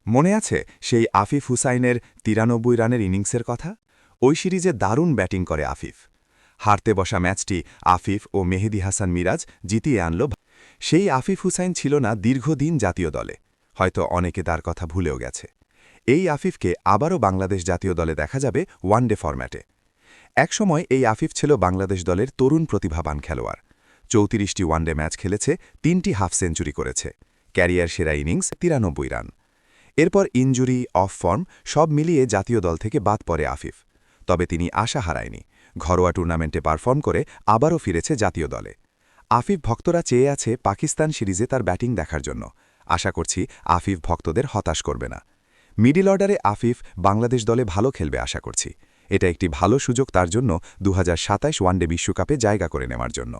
মনে আছে সেই আফিফ হুসাইনের ৯৩ রানের ইনিংসের কথা? ওই সিরিজে দারুণ ব্যাটিং করে আফিফ। হারতে বসা ম্যাচটি আফিফ ও মেহেদী হাসান মিরাজ জিতিয়ে আনল। সেই আফিফ হুসাইন ছিল না দীর্ঘদিন জাতীয় দলে, হয়তো অনেকে তার কথা ভুলেও গেছে। এই আফিফকে আবারও বাংলাদেশ জাতীয় দলে দেখা যাবে ওয়ানডে ফরম্যাটে। একসময় এই আফিফ ছিল বাংলাদেশ দলের তরুণ প্রতিভাবান খেলোয়াড়। ৩৪টি ওয়ানডে ম্যাচ খেলেছে, ৩টি হাফ সেঞ্চুরি করেছে। ক্যারিয়ার সেরা ইনিংস ৯৩ রান। এরপর ইনজুরি, অফ ফর্ম সব মিলিয়ে জাতীয় দল থেকে বাদ পড়ে আফিফ। তবে তিনি আশা হারায়নি। ঘরোয়া টুর্নামেন্টে পারফর্ম করে আবারও ফিরেছে জাতীয় দলে। আফিফ ভক্তরা চেয়ে আছে পাকিস্তান সিরিজে তার ব্যাটিং দেখার জন্য। আশা করছি আফিফ ভক্তদের হতাশ করবে না। মিডল অর্ডারে আফিফ বাংলাদেশ দলে ভালো খেলবে আশা করছি। এটা একটি ভালো সুযোগ তার জন্য ২০২৭ ওয়ানডে বিশ্বকাপে জায়গা করে নেওয়ার জন্য।